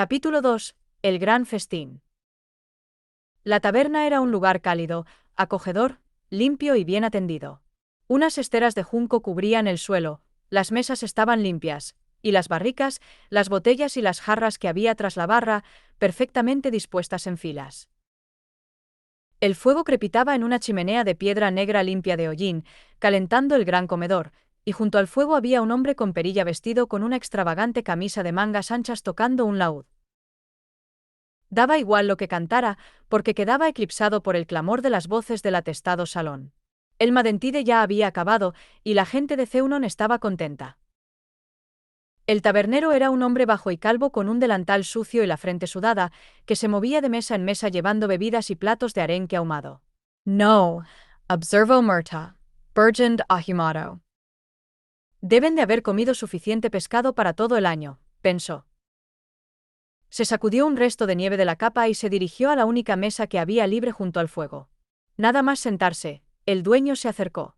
Capítulo 2. El gran festín. La taberna era un lugar cálido, acogedor, limpio y bien atendido. Unas esteras de junco cubrían el suelo, las mesas estaban limpias, y las barricas, las botellas y las jarras que había tras la barra, perfectamente dispuestas en filas. El fuego crepitaba en una chimenea de piedra negra limpia de hollín, calentando el gran comedor, y junto al fuego había un hombre con perilla vestido con una extravagante camisa de mangas anchas tocando un laúd. Daba igual lo que cantara, porque quedaba eclipsado por el clamor de las voces del atestado salón. El Madentide ya había acabado, y la gente de Ceunon estaba contenta. El tabernero era un hombre bajo y calvo con un delantal sucio y la frente sudada, que se movía de mesa en mesa llevando bebidas y platos de arenque ahumado. No, observó Murta, Bergend ahumado. Deben de haber comido suficiente pescado para todo el año, pensó. Se sacudió un resto de nieve de la capa y se dirigió a la única mesa que había libre junto al fuego. Nada más sentarse, el dueño se acercó.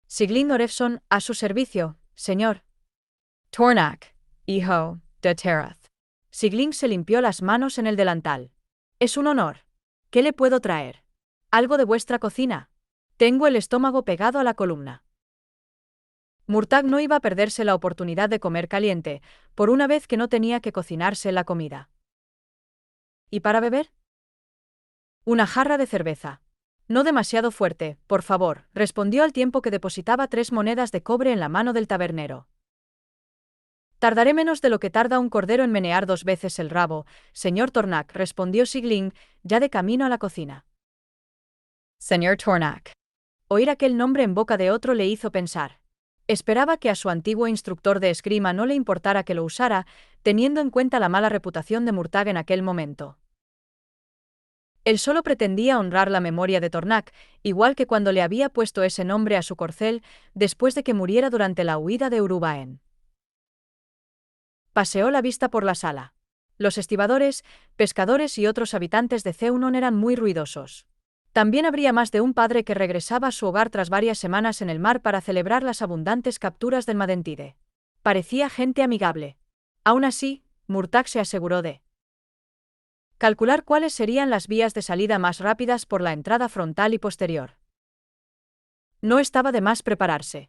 Siglin Orefson, a su servicio, señor. Tornak, hijo de Terath. Siglin se limpió las manos en el delantal. Es un honor. ¿Qué le puedo traer? ¿Algo de vuestra cocina? Tengo el estómago pegado a la columna. Murtagh no iba a perderse la oportunidad de comer caliente, por una vez que no tenía que cocinarse la comida. ¿Y para beber? Una jarra de cerveza. No demasiado fuerte, por favor, respondió al tiempo que depositaba 3 monedas de cobre en la mano del tabernero. Tardaré menos de lo que tarda un cordero en menear 2 veces el rabo, señor Tornak, respondió Siglin, ya de camino a la cocina. Señor Tornak. Oír aquel nombre en boca de otro le hizo pensar. Esperaba que a su antiguo instructor de esgrima no le importara que lo usara, teniendo en cuenta la mala reputación de Murtagh en aquel momento. Él solo pretendía honrar la memoria de Tornak, igual que cuando le había puesto ese nombre a su corcel, después de que muriera durante la huida de Urubaen. Paseó la vista por la sala. Los estibadores, pescadores y otros habitantes de Ceunon eran muy ruidosos. También habría más de un padre que regresaba a su hogar tras varias semanas en el mar para celebrar las abundantes capturas del Madentide. Parecía gente amigable. Aún así, Murtagh se aseguró de calcular cuáles serían las vías de salida más rápidas por la entrada frontal y posterior. No estaba de más prepararse.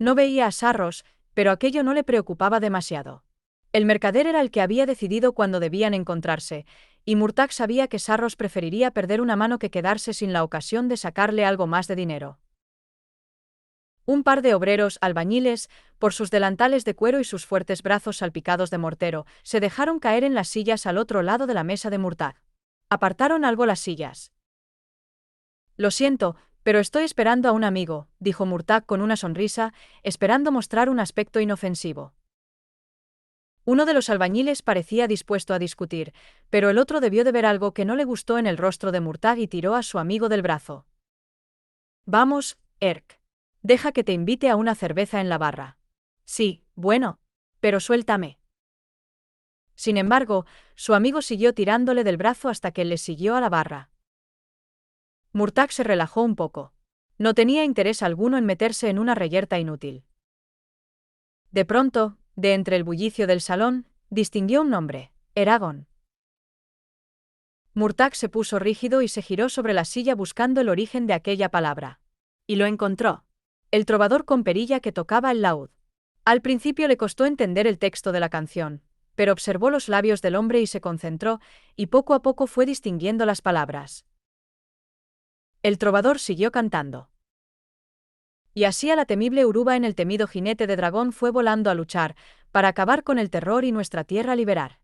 No veía a Sarros, pero aquello no le preocupaba demasiado. El mercader era el que había decidido cuándo debían encontrarse, y Murtagh sabía que Sarros preferiría perder una mano que quedarse sin la ocasión de sacarle algo más de dinero. Un par de obreros albañiles, por sus delantales de cuero y sus fuertes brazos salpicados de mortero, se dejaron caer en las sillas al otro lado de la mesa de Murtagh. Apartaron algo las sillas. Lo siento, pero estoy esperando a un amigo, dijo Murtagh con una sonrisa, esperando mostrar un aspecto inofensivo. Uno de los albañiles parecía dispuesto a discutir, pero el otro debió de ver algo que no le gustó en el rostro de Murtagh y tiró a su amigo del brazo. Vamos, Erk. Deja que te invite a una cerveza en la barra. Sí, bueno. Pero suéltame. Sin embargo, su amigo siguió tirándole del brazo hasta que le siguió a la barra. Murtagh se relajó un poco. No tenía interés alguno en meterse en una reyerta inútil. De pronto, de entre el bullicio del salón, distinguió un nombre: Eragon. Murtagh se puso rígido y se giró sobre la silla buscando el origen de aquella palabra. Y lo encontró. El trovador con perilla que tocaba el laúd. Al principio le costó entender el texto de la canción, pero observó los labios del hombre y se concentró, y poco a poco fue distinguiendo las palabras. El trovador siguió cantando. Y así a la temible Urubaen el temido jinete de dragón fue volando a luchar, para acabar con el terror y nuestra tierra liberar.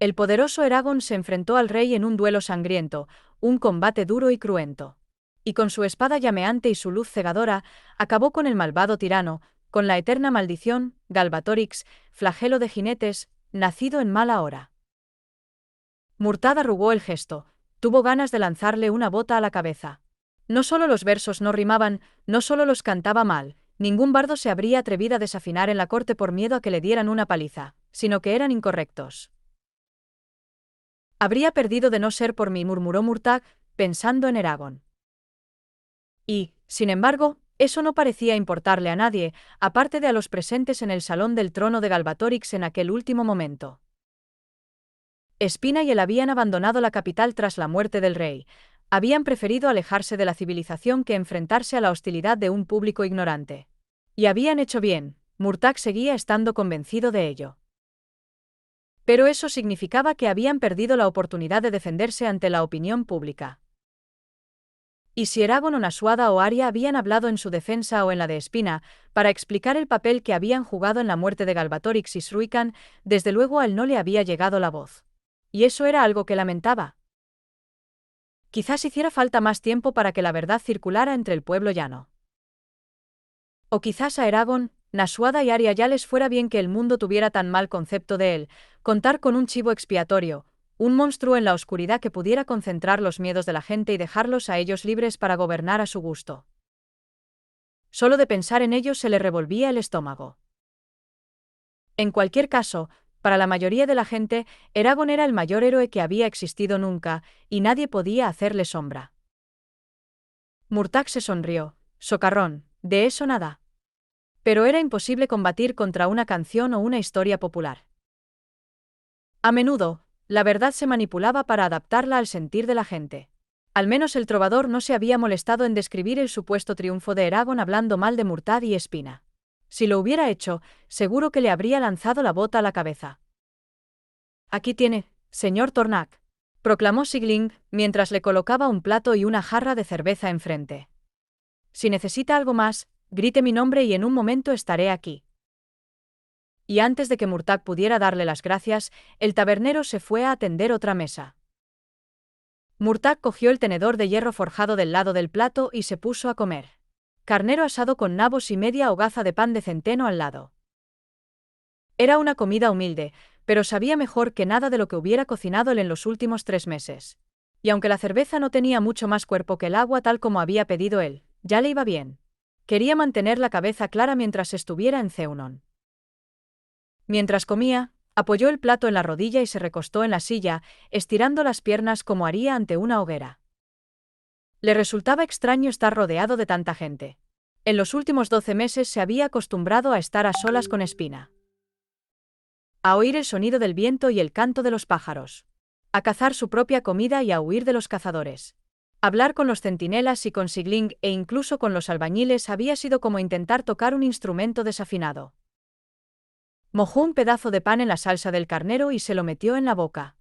El poderoso Eragon se enfrentó al rey en un duelo sangriento, un combate duro y cruento. Y con su espada llameante y su luz cegadora, acabó con el malvado tirano, con la eterna maldición, Galbatorix, flagelo de jinetes, nacido en mala hora. Murtagh arrugó el gesto, tuvo ganas de lanzarle una bota a la cabeza. No solo los versos no rimaban, no solo los cantaba mal, ningún bardo se habría atrevido a desafinar en la corte por miedo a que le dieran una paliza, sino que eran incorrectos. Habría perdido de no ser por mí, murmuró Murtagh, pensando en Eragon. Y, sin embargo, Eso no parecía importarle a nadie, aparte de a los presentes en el salón del trono de Galbatorix en aquel último momento. Espina y él habían abandonado la capital tras la muerte del rey. Habían preferido alejarse de la civilización que enfrentarse a la hostilidad de un público ignorante. Y habían hecho bien, Murtagh seguía estando convencido de ello. Pero eso significaba que habían perdido la oportunidad de defenderse ante la opinión pública. Y si Eragon o Nasuada o Arya habían hablado en su defensa o en la de Espina, para explicar el papel que habían jugado en la muerte de Galbatorix y Sruikan, desde luego a él no le había llegado la voz. Y eso era algo que lamentaba. Quizás hiciera falta más tiempo para que la verdad circulara entre el pueblo llano. O quizás a Eragon, Nasuada y Arya ya les fuera bien que el mundo tuviera tan mal concepto de él, contar con un chivo expiatorio, un monstruo en la oscuridad que pudiera concentrar los miedos de la gente y dejarlos a ellos libres para gobernar a su gusto. Solo de pensar en ellos se le revolvía el estómago. En cualquier caso, para la mayoría de la gente, Eragon era el mayor héroe que había existido nunca, y nadie podía hacerle sombra. Murtagh se sonrió. Socarrón, de eso nada. Pero era imposible combatir contra una canción o una historia popular. A menudo, la verdad se manipulaba para adaptarla al sentir de la gente. Al menos el trovador no se había molestado en describir el supuesto triunfo de Eragon hablando mal de Murtagh y Espina. Si lo hubiera hecho, seguro que le habría lanzado la bota a la cabeza. Aquí tiene, señor Tornak, proclamó Sigling, mientras le colocaba un plato y una jarra de cerveza enfrente. Si necesita algo más, grite mi nombre y en un momento estaré aquí. Y antes de que Murtagh pudiera darle las gracias, el tabernero se fue a atender otra mesa. Murtagh cogió el tenedor de hierro forjado del lado del plato y se puso a comer. Carnero asado con nabos y media hogaza de pan de centeno al lado. Era una comida humilde, pero sabía mejor que nada de lo que hubiera cocinado él en los últimos 3 meses. Y aunque la cerveza no tenía mucho más cuerpo que el agua tal como había pedido él, ya le iba bien. Quería mantener la cabeza clara mientras estuviera en Ceunon. Mientras comía, apoyó el plato en la rodilla y se recostó en la silla, estirando las piernas como haría ante una hoguera. Le resultaba extraño estar rodeado de tanta gente. En los últimos 12 meses se había acostumbrado a estar a solas con Espina. A oír el sonido del viento y el canto de los pájaros. A cazar su propia comida y a huir de los cazadores. Hablar con los centinelas y con Sigling e incluso con los albañiles había sido como intentar tocar un instrumento desafinado. Mojó un pedazo de pan en la salsa del carnero y se lo metió en la boca.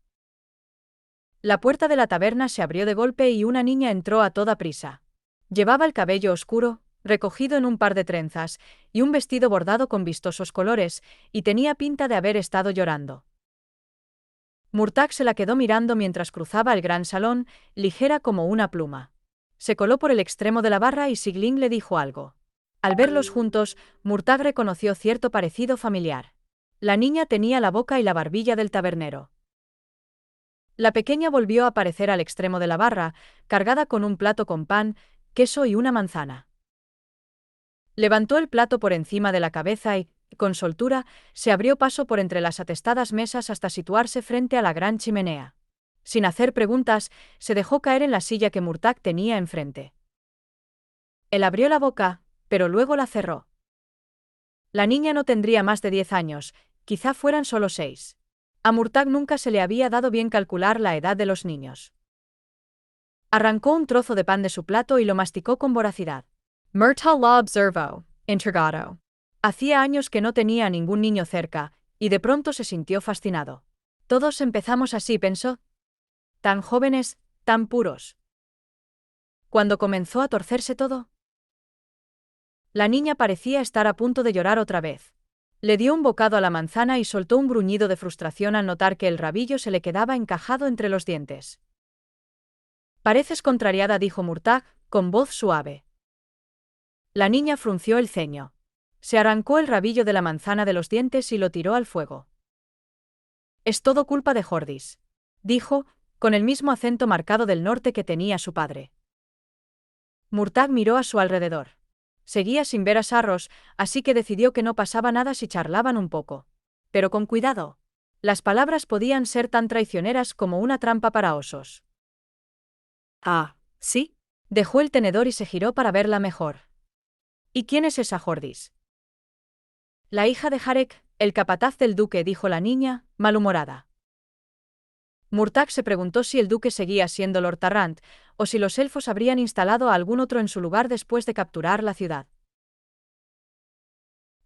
La puerta de la taberna se abrió de golpe y una niña entró a toda prisa. Llevaba el cabello oscuro, recogido en un par de trenzas, y un vestido bordado con vistosos colores, y tenía pinta de haber estado llorando. Murtagh se la quedó mirando mientras cruzaba el gran salón, ligera como una pluma. Se coló por el extremo de la barra y Sigling le dijo algo. Al verlos juntos, Murtagh reconoció cierto parecido familiar. La niña tenía la boca y la barbilla del tabernero. La pequeña volvió a aparecer al extremo de la barra, cargada con un plato con pan, queso y una manzana. Levantó el plato por encima de la cabeza y, con soltura, se abrió paso por entre las atestadas mesas hasta situarse frente a la gran chimenea. Sin hacer preguntas, se dejó caer en la silla que Murtagh tenía enfrente. Él abrió la boca, pero luego la cerró. La niña no tendría más de 10 años, quizá fueran solo 6. A Murtagh nunca se le había dado bien calcular la edad de los niños. Arrancó un trozo de pan de su plato y lo masticó con voracidad. Murtagh lo observó, intrigado. Hacía años que no tenía a ningún niño cerca, y de pronto se sintió fascinado. Todos empezamos así, pensó. Tan jóvenes, tan puros. Cuando comenzó a torcerse todo. La niña parecía estar a punto de llorar otra vez. Le dio un bocado a la manzana y soltó un gruñido de frustración al notar que el rabillo se le quedaba encajado entre los dientes. Pareces contrariada, dijo Murtagh, con voz suave. La niña frunció el ceño. Se arrancó el rabillo de la manzana de los dientes y lo tiró al fuego. Es todo culpa de Jordis, dijo, con el mismo acento marcado del norte que tenía su padre. Murtagh miró a su alrededor. Seguía sin ver a Sarros, así que decidió que no pasaba nada si charlaban un poco. Pero con cuidado. Las palabras podían ser tan traicioneras como una trampa para osos. Ah, ¿sí? Dejó el tenedor y se giró para verla mejor. ¿Y quién es esa Jordis? La hija de Jarek, el capataz del duque, dijo la niña, malhumorada. Murtagh se preguntó si el duque seguía siendo Lord Tarrant, o si los elfos habrían instalado a algún otro en su lugar después de capturar la ciudad.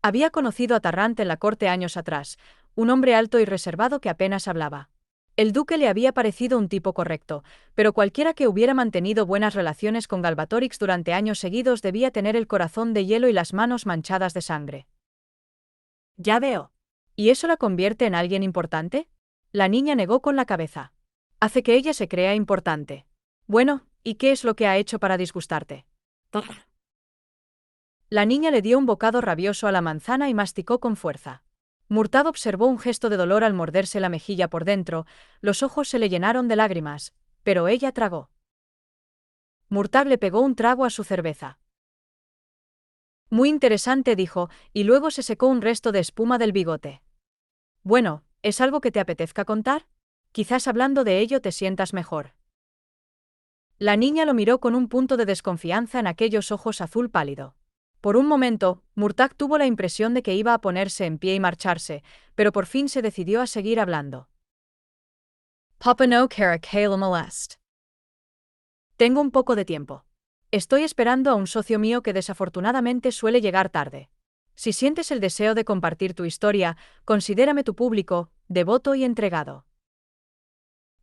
Había conocido a Tarrant en la corte años atrás, un hombre alto y reservado que apenas hablaba. El duque le había parecido un tipo correcto, pero cualquiera que hubiera mantenido buenas relaciones con Galbatorix durante años seguidos debía tener el corazón de hielo y las manos manchadas de sangre. Ya veo. ¿Y eso la convierte en alguien importante? La niña negó con la cabeza. Hace que ella se crea importante. Bueno, ¿y qué es lo que ha hecho para disgustarte? La niña le dio un bocado rabioso a la manzana y masticó con fuerza. Murtagh observó un gesto de dolor al morderse la mejilla por dentro, los ojos se le llenaron de lágrimas, pero ella tragó. Murtagh le pegó un trago a su cerveza. Muy interesante, dijo, y luego se secó un resto de espuma del bigote. Bueno, ¿es algo que te apetezca contar? Quizás hablando de ello te sientas mejor. La niña lo miró con un punto de desconfianza en aquellos ojos azul pálido. Por un momento, Murtagh tuvo la impresión de que iba a ponerse en pie y marcharse, pero por fin se decidió a seguir hablando. Papa no quiere que lo moleste. Tengo un poco de tiempo. Estoy esperando a un socio mío que desafortunadamente suele llegar tarde. Si sientes el deseo de compartir tu historia, considérame tu público, devoto y entregado.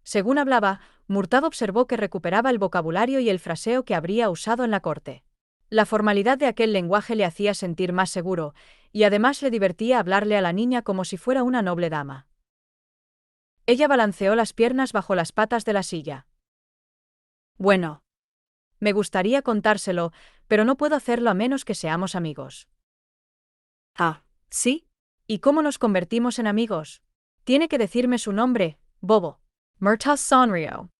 Según hablaba, Murtagh observó que recuperaba el vocabulario y el fraseo que habría usado en la corte. La formalidad de aquel lenguaje le hacía sentir más seguro, y además le divertía hablarle a la niña como si fuera una noble dama. Ella balanceó las piernas bajo las patas de la silla. Bueno. Me gustaría contárselo, pero no puedo hacerlo a menos que seamos amigos. Ah, ¿sí? ¿Y cómo nos convertimos en amigos? Tiene que decirme su nombre, bobo. Murtagh sonrió.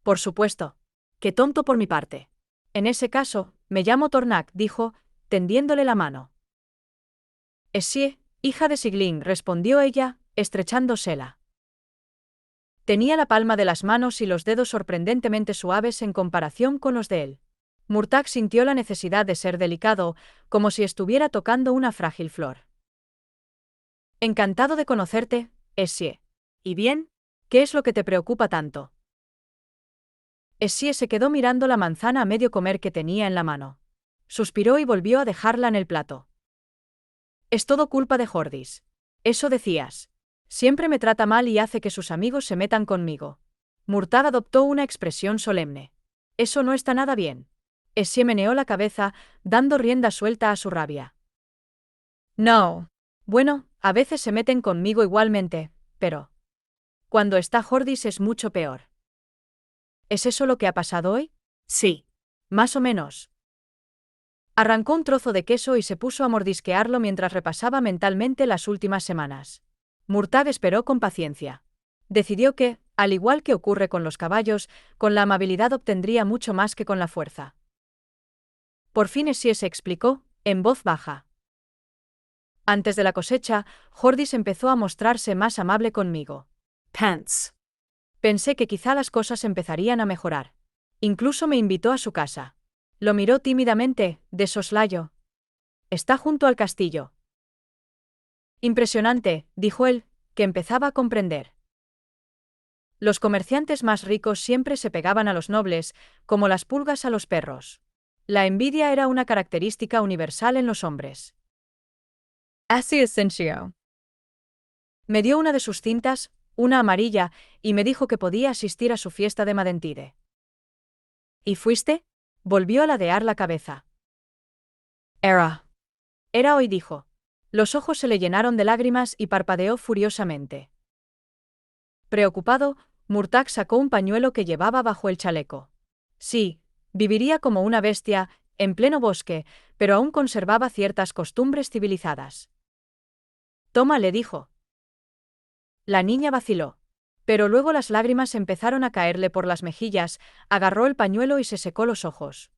Por supuesto. Qué tonto por mi parte. En ese caso, me llamo Tornak, dijo, tendiéndole la mano. Sí, hija de Sigling, respondió ella, estrechándosela. Tenía la palma de las manos y los dedos sorprendentemente suaves en comparación con los de él. Murtagh sintió la necesidad de ser delicado, como si estuviera tocando una frágil flor. Encantado de conocerte, Essie. ¿Y bien? ¿Qué es lo que te preocupa tanto? Essie se quedó mirando la manzana a medio comer que tenía en la mano. Suspiró y volvió a dejarla en el plato. Es todo culpa de Jordis. Eso decías. Siempre me trata mal y hace que sus amigos se metan conmigo. Murtagh adoptó una expresión solemne. Eso no está nada bien. Essie meneó la cabeza, dando rienda suelta a su rabia. No. Bueno, a veces se meten conmigo igualmente, pero cuando está Jordis es mucho peor. ¿Es eso lo que ha pasado hoy? Sí. Más o menos. Arrancó un trozo de queso y se puso a mordisquearlo mientras repasaba mentalmente las últimas semanas. Murtagh esperó con paciencia. Decidió que, al igual que ocurre con los caballos, con la amabilidad obtendría mucho más que con la fuerza. Por fin Essie se explicó, en voz baja. Antes de la cosecha, Jordis empezó a mostrarse más amable conmigo. Pants. Pensé que quizá las cosas empezarían a mejorar. Incluso me invitó a su casa. Lo miró tímidamente, de soslayo. Está junto al castillo. Impresionante, dijo él, que empezaba a comprender. Los comerciantes más ricos siempre se pegaban a los nobles, como las pulgas a los perros. La envidia era una característica universal en los hombres. Así es, Sencio. Me dio una de sus cintas, una amarilla, y me dijo que podía asistir a su fiesta de Madentide. ¿Y fuiste? Volvió a ladear la cabeza. Era hoy, dijo. Los ojos se le llenaron de lágrimas y parpadeó furiosamente. Preocupado, Murtagh sacó un pañuelo que llevaba bajo el chaleco. Sí, viviría como una bestia, en pleno bosque, pero aún conservaba ciertas costumbres civilizadas. Toma, le dijo. La niña vaciló. Pero luego las lágrimas empezaron a caerle por las mejillas, agarró el pañuelo y se secó los ojos.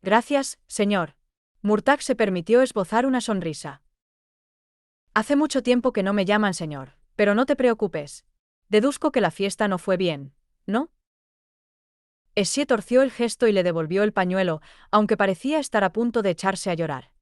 Gracias, señor. Murtagh se permitió esbozar una sonrisa. Hace mucho tiempo que no me llaman señor, pero no te preocupes. Deduzco que la fiesta no fue bien, ¿no? Essie torció el gesto y le devolvió el pañuelo, aunque parecía estar a punto de echarse a llorar.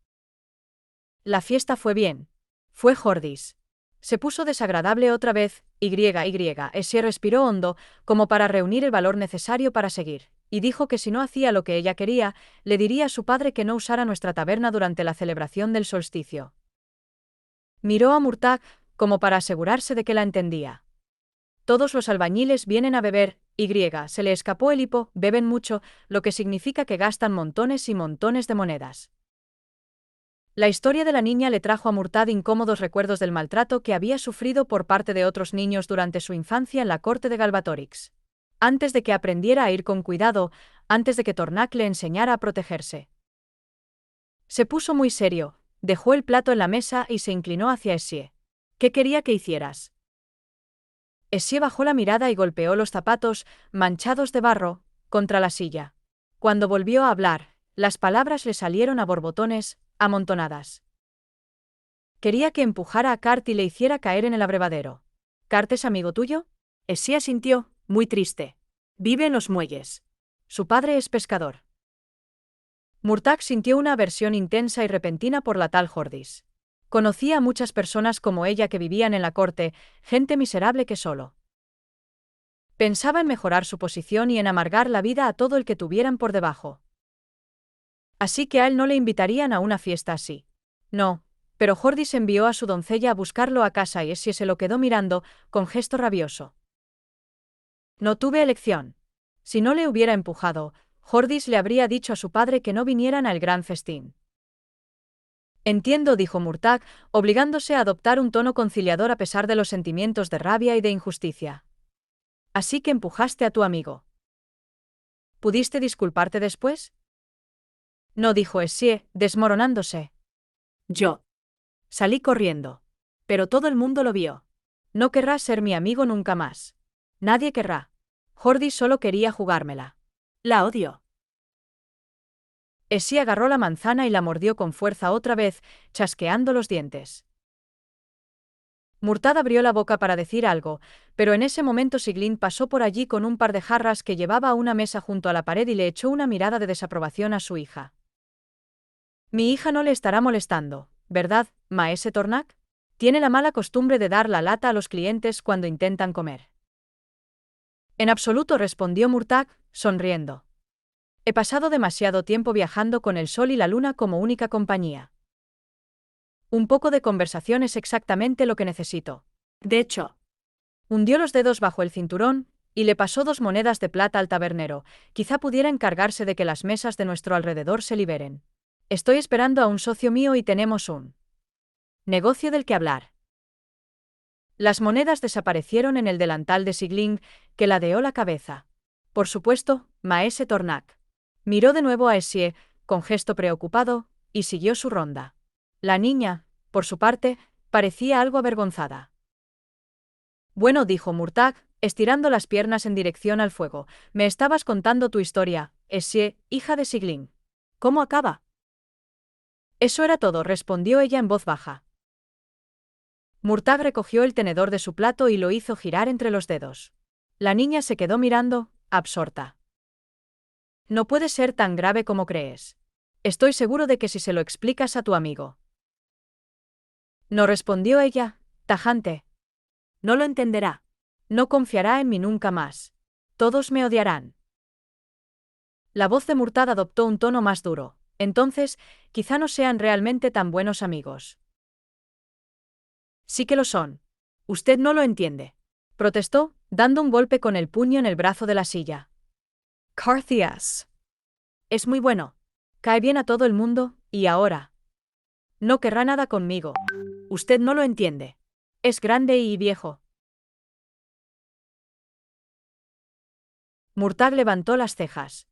La fiesta fue bien. Fue Jordis. Se puso desagradable otra vez, Essie respiró hondo, como para reunir el valor necesario para seguir, y dijo que si no hacía lo que ella quería, le diría a su padre que no usara nuestra taberna durante la celebración del solsticio. Miró a Murtagh, como para asegurarse de que la entendía. Todos los albañiles vienen a beber, se le escapó el hipo, beben mucho, lo que significa que gastan montones y montones de monedas. La historia de la niña le trajo a Murtagh incómodos recuerdos del maltrato que había sufrido por parte de otros niños durante su infancia en la corte de Galbatorix. Antes de que aprendiera a ir con cuidado, antes de que Tornac le enseñara a protegerse. Se puso muy serio, dejó el plato en la mesa y se inclinó hacia Essie. ¿Qué quería que hicieras? Essie bajó la mirada y golpeó los zapatos, manchados de barro, contra la silla. Cuando volvió a hablar, las palabras le salieron a borbotones, amontonadas. Quería que empujara a Cart y le hiciera caer en el abrevadero. ¿Cart es amigo tuyo? Essie asintió, muy triste. Vive en los muelles. Su padre es pescador. Murtagh sintió una aversión intensa y repentina por la tal Jordis. Conocía a muchas personas como ella que vivían en la corte, gente miserable que solo pensaba en mejorar su posición y en amargar la vida a todo el que tuvieran por debajo. Así que a él no le invitarían a una fiesta así. No, pero Jordis envió a su doncella a buscarlo a casa y Essie se lo quedó mirando, con gesto rabioso. No tuve elección. Si no le hubiera empujado, Jordis le habría dicho a su padre que no vinieran al gran festín. Entiendo, dijo Murtagh, obligándose a adoptar un tono conciliador a pesar de los sentimientos de rabia y de injusticia. Así que empujaste a tu amigo. ¿Pudiste disculparte después? No, dijo Essie, desmoronándose. Yo salí corriendo. Pero todo el mundo lo vio. No querrá ser mi amigo nunca más. Nadie querrá. Jordis solo quería jugármela. La odio. Essie agarró la manzana y la mordió con fuerza otra vez, chasqueando los dientes. Murtagh abrió la boca para decir algo, pero en ese momento Siglin pasó por allí con un par de jarras que llevaba a una mesa junto a la pared y le echó una mirada de desaprobación a su hija. Mi hija no le estará molestando, ¿verdad, maese Tornac? Tiene la mala costumbre de dar la lata a los clientes cuando intentan comer. En absoluto, respondió Murtagh, sonriendo. He pasado demasiado tiempo viajando con el sol y la luna como única compañía. Un poco de conversación es exactamente lo que necesito. De hecho, hundió los dedos bajo el cinturón y le pasó 2 monedas de plata al tabernero. Quizá pudiera encargarse de que las mesas de nuestro alrededor se liberen. Estoy esperando a un socio mío y tenemos un negocio del que hablar. Las monedas desaparecieron en el delantal de Siglin, que ladeó la cabeza. Por supuesto, maese Tornac. Miró de nuevo a Essie, con gesto preocupado, y siguió su ronda. La niña, por su parte, parecía algo avergonzada. Bueno, dijo Murtagh, estirando las piernas en dirección al fuego, me estabas contando tu historia, Essie, hija de Siglin. ¿Cómo acaba? Eso era todo, respondió ella en voz baja. Murtagh recogió el tenedor de su plato y lo hizo girar entre los dedos. La niña se quedó mirando, absorta. No puede ser tan grave como crees. Estoy seguro de que si se lo explicas a tu amigo. No, respondió ella, tajante. No lo entenderá. No confiará en mí nunca más. Todos me odiarán. La voz de Murtagh adoptó un tono más duro. Entonces, quizá no sean realmente tan buenos amigos. Sí que lo son. Usted no lo entiende. Protestó, dando un golpe con el puño en el brazo de la silla. Carthias. Es muy bueno. Cae bien a todo el mundo, y ahora no querrá nada conmigo. Usted no lo entiende. Es grande y viejo. Murtagh levantó las cejas.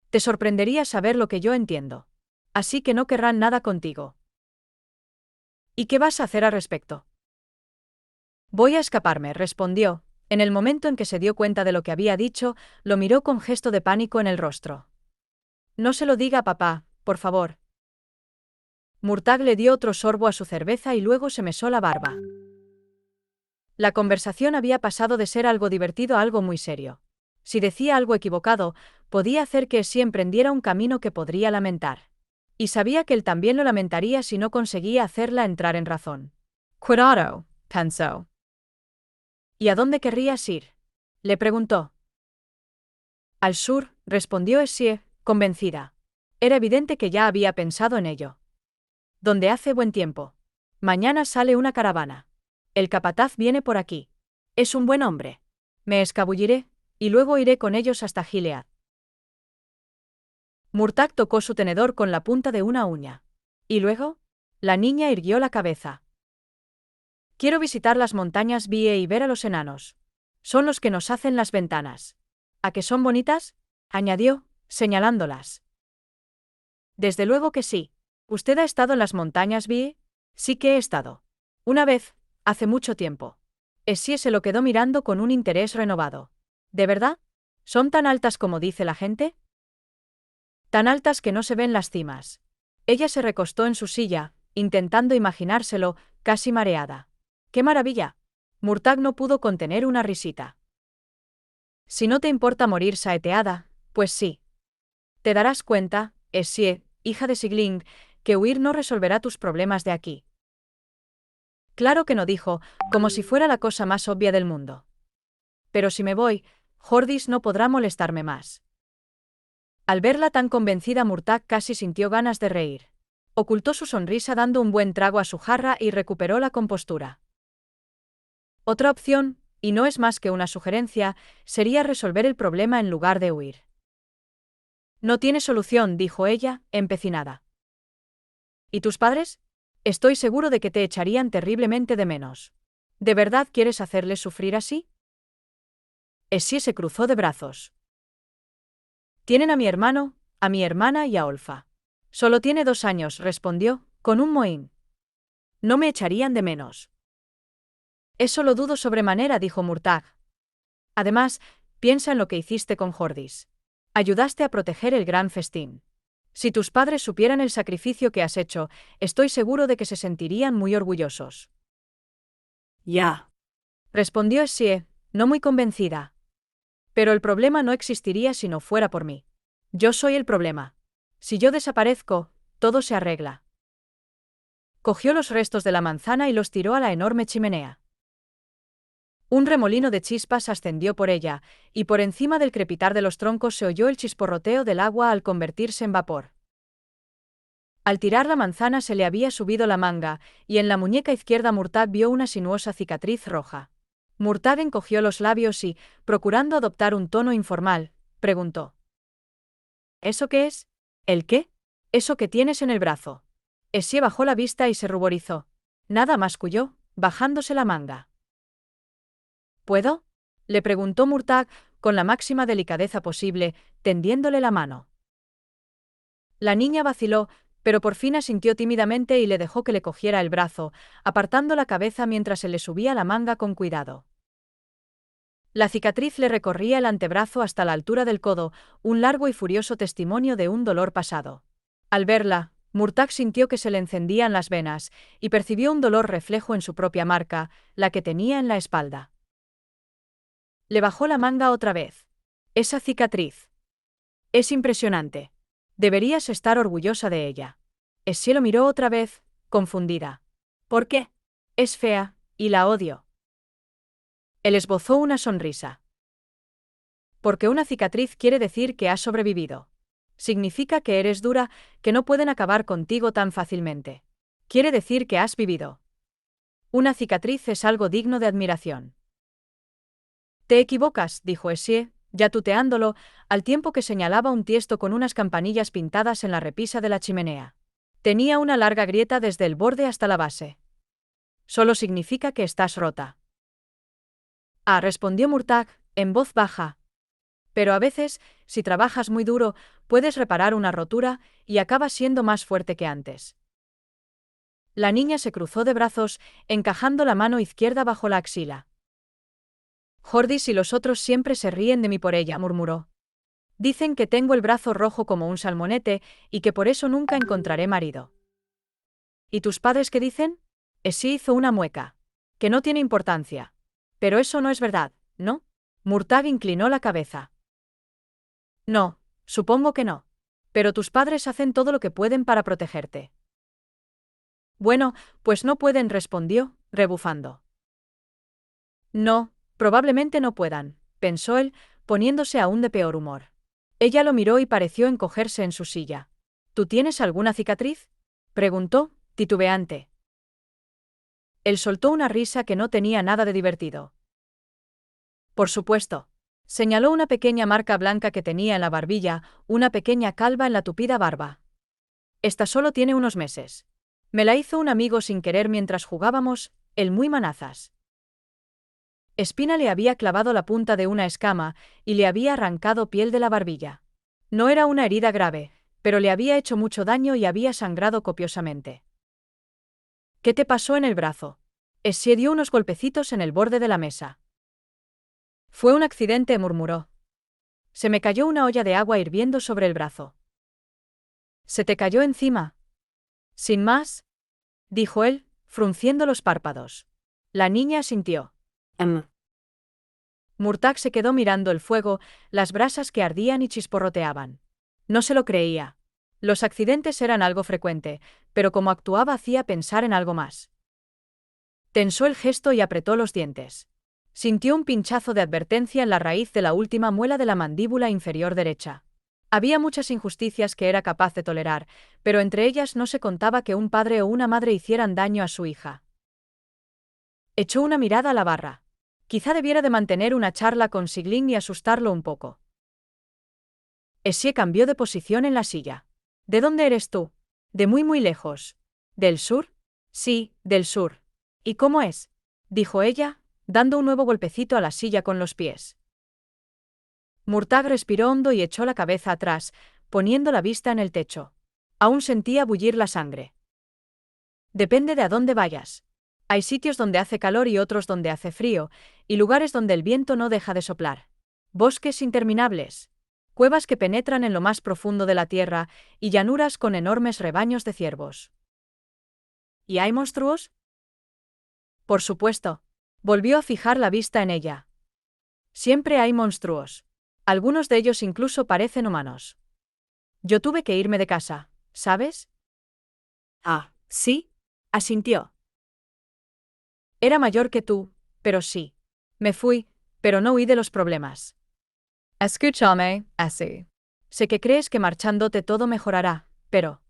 Te sorprendería saber lo que yo entiendo. Así que no querrán nada contigo. ¿Y qué vas a hacer al respecto? Voy a escaparme, respondió. En el momento en que se dio cuenta de lo que había dicho, lo miró con gesto de pánico en el rostro. No se lo diga a papá, por favor. Murtagh le dio otro sorbo a su cerveza y luego se mesó la barba. La conversación había pasado de ser algo divertido a algo muy serio. Si decía algo equivocado, podía hacer que Essie emprendiera un camino que podría lamentar. Y sabía que él también lo lamentaría si no conseguía hacerla entrar en razón. Cuidado, pensó. ¿Y a dónde querrías ir? Le preguntó. Al sur, respondió Essie, convencida. Era evidente que ya había pensado en ello. Donde hace buen tiempo. Mañana sale una caravana. El capataz viene por aquí. Es un buen hombre. Me escabulliré, y luego iré con ellos hasta Gilead. Murtagh tocó su tenedor con la punta de una uña. ¿Y luego? La niña irguió la cabeza. Quiero visitar las montañas Vie y ver a los enanos. Son los que nos hacen las ventanas. ¿A que son bonitas? Añadió, señalándolas. Desde luego que sí. ¿Usted ha estado en las montañas Vie? Sí que he estado. Una vez, hace mucho tiempo. Essie se lo quedó mirando con un interés renovado. ¿De verdad? ¿Son tan altas como dice la gente? Tan altas que no se ven las cimas. Ella se recostó en su silla, intentando imaginárselo, casi mareada. ¡Qué maravilla! Murtagh no pudo contener una risita. Si no te importa morir saeteada, pues sí. Te darás cuenta, Essie, hija de Sigling, que huir no resolverá tus problemas de aquí. Claro que no, dijo, como si fuera la cosa más obvia del mundo. Pero si me voy, Jordis no podrá molestarme más. Al verla tan convencida, Murtagh casi sintió ganas de reír. Ocultó su sonrisa dando un buen trago a su jarra y recuperó la compostura. Otra opción, y no es más que una sugerencia, sería resolver el problema en lugar de huir. No tiene solución, dijo ella, empecinada. ¿Y tus padres? Estoy seguro de que te echarían terriblemente de menos. ¿De verdad quieres hacerles sufrir así? Essie se cruzó de brazos. Tienen a mi hermano, a mi hermana y a Olfa. Solo tiene 2 años, respondió, con un mohín. No me echarían de menos. Eso lo dudo sobremanera, dijo Murtagh. Además, piensa en lo que hiciste con Jordis. Ayudaste a proteger el gran festín. Si tus padres supieran el sacrificio que has hecho, estoy seguro de que se sentirían muy orgullosos. Ya. Respondió Essie, no muy convencida. Pero el problema no existiría si no fuera por mí. Yo soy el problema. Si yo desaparezco, todo se arregla. Cogió los restos de la manzana y los tiró a la enorme chimenea. Un remolino de chispas ascendió por ella, y por encima del crepitar de los troncos se oyó el chisporroteo del agua al convertirse en vapor. Al tirar la manzana se le había subido la manga, y en la muñeca izquierda Murtagh vio una sinuosa cicatriz roja. Murtagh encogió los labios y, procurando adoptar un tono informal, preguntó. ¿Eso qué es? ¿El qué? Eso que tienes en el brazo. Essie bajó la vista y se ruborizó. Nada, masculló, bajándose la manga. ¿Puedo? Le preguntó Murtagh, con la máxima delicadeza posible, tendiéndole la mano. La niña vaciló, pero por fin asintió tímidamente y le dejó que le cogiera el brazo, apartando la cabeza mientras se le subía la manga con cuidado. La cicatriz le recorría el antebrazo hasta la altura del codo, un largo y furioso testimonio de un dolor pasado. Al verla, Murtagh sintió que se le encendían las venas, y percibió un dolor reflejo en su propia marca, la que tenía en la espalda. Le bajó la manga otra vez. Esa cicatriz. Es impresionante. Deberías estar orgullosa de ella. Essie lo miró otra vez, confundida. ¿Por qué? Es fea, y la odio. Él esbozó una sonrisa. Porque una cicatriz quiere decir que has sobrevivido. Significa que eres dura, que no pueden acabar contigo tan fácilmente. Quiere decir que has vivido. Una cicatriz es algo digno de admiración. Te equivocas, dijo Essie, ya tuteándolo, al tiempo que señalaba un tiesto con unas campanillas pintadas en la repisa de la chimenea. Tenía una larga grieta desde el borde hasta la base. Solo significa que estás rota. Ah, respondió Murtagh, en voz baja. Pero a veces, si trabajas muy duro, puedes reparar una rotura y acabas siendo más fuerte que antes. La niña se cruzó de brazos, encajando la mano izquierda bajo la axila. Jordis y los otros siempre se ríen de mí por ella, murmuró. Dicen que tengo el brazo rojo como un salmonete y que por eso nunca encontraré marido. ¿Y tus padres qué dicen? Essie hizo una mueca. Que no tiene importancia. Pero eso no es verdad, ¿no? Murtagh inclinó la cabeza. No, supongo que no. Pero tus padres hacen todo lo que pueden para protegerte. Bueno, pues no pueden, respondió, rebufando. No, probablemente no puedan, pensó él, poniéndose aún de peor humor. Ella lo miró y pareció encogerse en su silla. ¿Tú tienes alguna cicatriz? Preguntó, titubeante. Él soltó una risa que no tenía nada de divertido. Por supuesto. Señaló una pequeña marca blanca que tenía en la barbilla, una pequeña calva en la tupida barba. Esta solo tiene unos meses. Me la hizo un amigo sin querer mientras jugábamos, el muy manazas. Espina le había clavado la punta de una escama y le había arrancado piel de la barbilla. No era una herida grave, pero le había hecho mucho daño y había sangrado copiosamente. ¿Qué te pasó en el brazo? Essie dio unos golpecitos en el borde de la mesa. Fue un accidente, murmuró. Se me cayó una olla de agua hirviendo sobre el brazo. ¿Se te cayó encima? Sin más, dijo él, frunciendo los párpados. La niña asintió. Murtagh se quedó mirando el fuego, las brasas que ardían y chisporroteaban. No se lo creía. Los accidentes eran algo frecuente, pero como actuaba hacía pensar en algo más. Tensó el gesto y apretó los dientes. Sintió un pinchazo de advertencia en la raíz de la última muela de la mandíbula inferior derecha. Había muchas injusticias que era capaz de tolerar, pero entre ellas no se contaba que un padre o una madre hicieran daño a su hija. Echó una mirada a la barra. Quizá debiera de mantener una charla con Sigling y asustarlo un poco. Essie cambió de posición en la silla. ¿De dónde eres tú? De muy muy lejos. ¿Del sur? Sí, del sur. ¿Y cómo es? Dijo ella, dando un nuevo golpecito a la silla con los pies. Murtagh respiró hondo y echó la cabeza atrás, poniendo la vista en el techo. Aún sentía bullir la sangre. Depende de a dónde vayas. Hay sitios donde hace calor y otros donde hace frío, y lugares donde el viento no deja de soplar. Bosques interminables. Cuevas que penetran en lo más profundo de la tierra, y llanuras con enormes rebaños de ciervos. ¿Y hay monstruos? Por supuesto. Volvió a fijar la vista en ella. Siempre hay monstruos. Algunos de ellos incluso parecen humanos. Yo tuve que irme de casa, ¿sabes? Ah, sí, asintió. Era mayor que tú, pero sí. Me fui, pero no huí de los problemas. Escúchame, así. Sé que crees que marchándote todo mejorará, pero...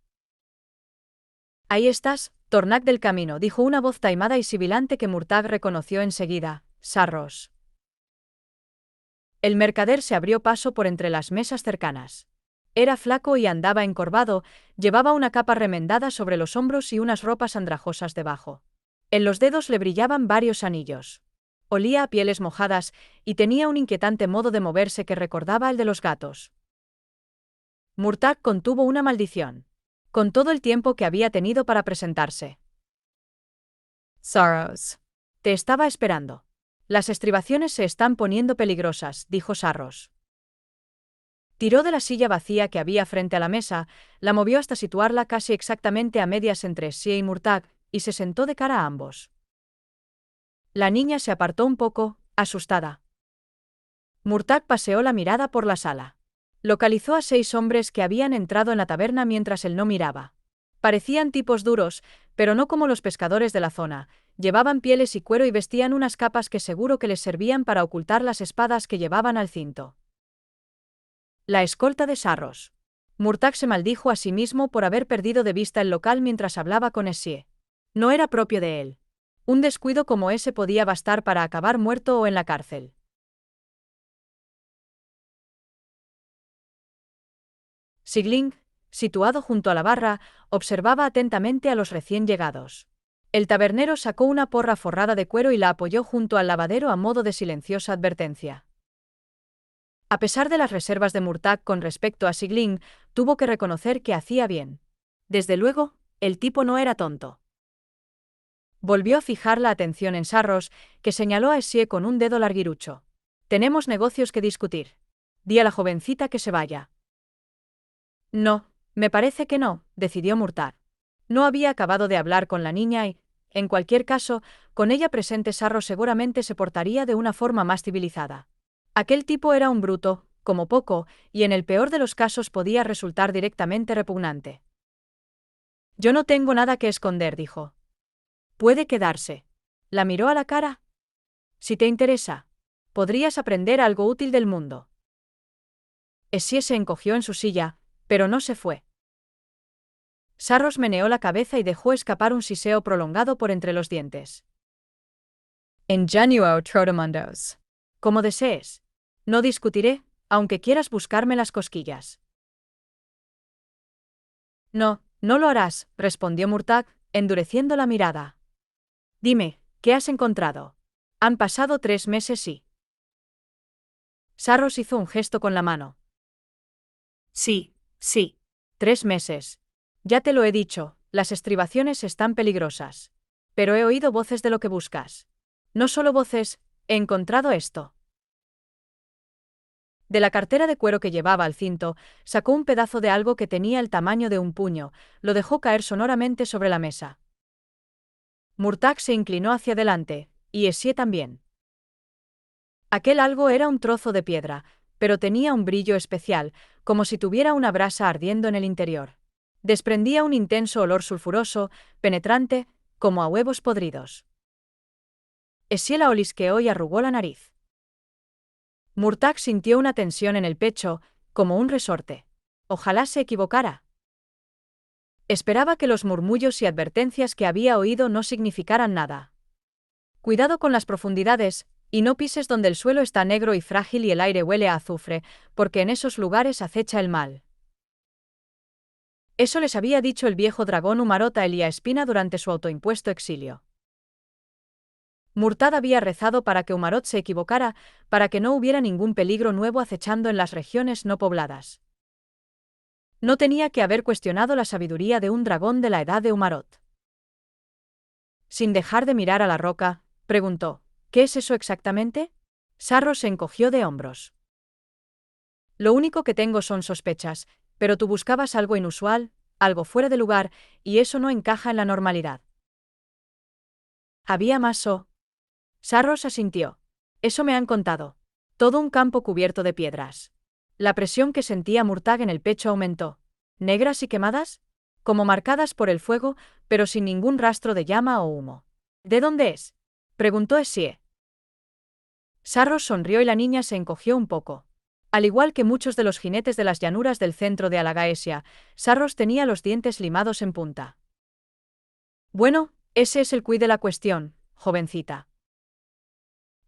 Ahí estás, Tornac del camino, dijo una voz taimada y sibilante que Murtagh reconoció enseguida, Sarros. El mercader se abrió paso por entre las mesas cercanas. Era flaco y andaba encorvado, llevaba una capa remendada sobre los hombros y unas ropas andrajosas debajo. En los dedos le brillaban varios anillos. Olía a pieles mojadas y tenía un inquietante modo de moverse que recordaba el de los gatos. Murtagh contuvo una maldición. Con todo el tiempo que había tenido para presentarse. Sarros. Te estaba esperando. Las estribaciones se están poniendo peligrosas, dijo Sarros. Tiró de la silla vacía que había frente a la mesa, la movió hasta situarla casi exactamente a medias entre Essie y Murtagh, y se sentó de cara a ambos. La niña se apartó un poco, asustada. Murtagh paseó la mirada por la sala. Localizó a 6 hombres que habían entrado en la taberna mientras él no miraba. Parecían tipos duros, pero no como los pescadores de la zona. Llevaban pieles y cuero y vestían unas capas que seguro que les servían para ocultar las espadas que llevaban al cinto. La escolta de Sarros. Murtagh se maldijo a sí mismo por haber perdido de vista el local mientras hablaba con Essie. No era propio de él. Un descuido como ese podía bastar para acabar muerto o en la cárcel. Sigling, situado junto a la barra, observaba atentamente a los recién llegados. El tabernero sacó una porra forrada de cuero y la apoyó junto al lavadero a modo de silenciosa advertencia. A pesar de las reservas de Murtagh con respecto a Sigling, tuvo que reconocer que hacía bien. Desde luego, el tipo no era tonto. Volvió a fijar la atención en Sarros, que señaló a Essie con un dedo larguirucho. Tenemos negocios que discutir. Di a la jovencita que se vaya. No, me parece que no, decidió Murtagh. No había acabado de hablar con la niña y, en cualquier caso, con ella presente Sarros seguramente se portaría de una forma más civilizada. Aquel tipo era un bruto, como poco, y en el peor de los casos podía resultar directamente repugnante. Yo no tengo nada que esconder, dijo. Puede quedarse. La miró a la cara. Si te interesa, podrías aprender algo útil del mundo. Essie se encogió en su silla, pero no se fue. Saros meneó la cabeza y dejó escapar un siseo prolongado por entre los dientes. Ingenuo Trotamundos. Como desees. No discutiré, aunque quieras buscarme las cosquillas. No, no lo harás, respondió Murtagh, endureciendo la mirada. Dime, ¿qué has encontrado? Han pasado 3 meses y... Saros hizo un gesto con la mano. Sí, sí. 3 meses. Ya te lo he dicho, las estribaciones están peligrosas. Pero he oído voces de lo que buscas. No solo voces, he encontrado esto. De la cartera de cuero que llevaba al cinto, sacó un pedazo de algo que tenía el tamaño de un puño, lo dejó caer sonoramente sobre la mesa. Murtagh se inclinó hacia adelante, y Essie también. Aquel algo era un trozo de piedra, pero tenía un brillo especial, como si tuviera una brasa ardiendo en el interior. Desprendía un intenso olor sulfuroso, penetrante, como a huevos podridos. Essie la olisqueó y arrugó la nariz. Murtagh sintió una tensión en el pecho, como un resorte. Ojalá se equivocara. Esperaba que los murmullos y advertencias que había oído no significaran nada. Cuidado con las profundidades, y no pises donde el suelo está negro y frágil y el aire huele a azufre, porque en esos lugares acecha el mal. Eso les había dicho el viejo dragón Umarot a Elia Espina durante su autoimpuesto exilio. Murtagh había rezado para que Umarot se equivocara, para que no hubiera ningún peligro nuevo acechando en las regiones no pobladas. No tenía que haber cuestionado la sabiduría de un dragón de la edad de Umarot. Sin dejar de mirar a la roca, preguntó, ¿qué es eso exactamente? Saros se encogió de hombros. Lo único que tengo son sospechas, pero tú buscabas algo inusual, algo fuera de lugar, y eso no encaja en la normalidad. ¿Había más o...? Saros asintió. Eso me han contado. Todo un campo cubierto de piedras. La presión que sentía Murtagh en el pecho aumentó. ¿Negras y quemadas? Como marcadas por el fuego, pero sin ningún rastro de llama o humo. ¿De dónde es? Preguntó Essie. Saros sonrió y la niña se encogió un poco. Al igual que muchos de los jinetes de las llanuras del centro de Alagaesia, Saros tenía los dientes limados en punta. Bueno, ese es el quid de la cuestión, jovencita.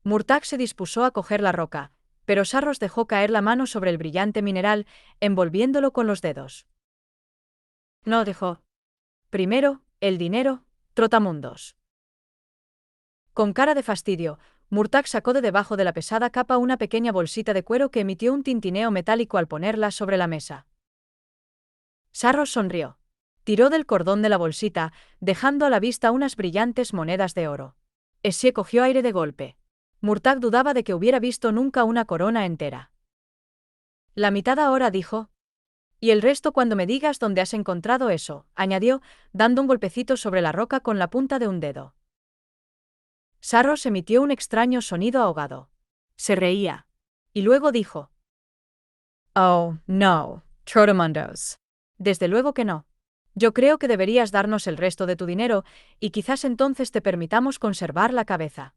Murtagh se dispuso a coger la roca, pero Saros dejó caer la mano sobre el brillante mineral, envolviéndolo con los dedos. No dejó. Primero, el dinero, trotamundos. Con cara de fastidio, Murtagh sacó de debajo de la pesada capa una pequeña bolsita de cuero que emitió un tintineo metálico al ponerla sobre la mesa. Saros sonrió. Tiró del cordón de la bolsita, dejando a la vista unas brillantes monedas de oro. Essie cogió aire de golpe. Murtagh dudaba de que hubiera visto nunca una corona entera. La mitad ahora, dijo. Y el resto cuando me digas dónde has encontrado eso, añadió, dando un golpecito sobre la roca con la punta de un dedo. Saros emitió un extraño sonido ahogado. Se reía. Y luego dijo. Oh, no, Trotamundos. Desde luego que no. Yo creo que deberías darnos el resto de tu dinero, y quizás entonces te permitamos conservar la cabeza.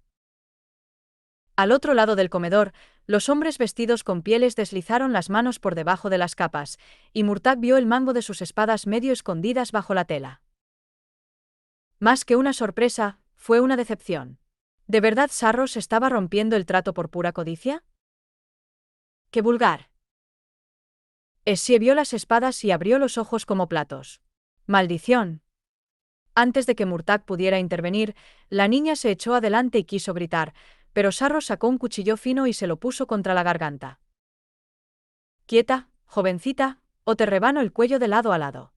Al otro lado del comedor, los hombres vestidos con pieles deslizaron las manos por debajo de las capas, y Murtagh vio el mango de sus espadas medio escondidas bajo la tela. Más que una sorpresa, fue una decepción. ¿De verdad Saros estaba rompiendo el trato por pura codicia? ¡Qué vulgar! Essie vio las espadas y abrió los ojos como platos. ¡Maldición! Antes de que Murtagh pudiera intervenir, la niña se echó adelante y quiso gritar, pero Saros sacó un cuchillo fino y se lo puso contra la garganta. Quieta, jovencita, o te rebano el cuello de lado a lado.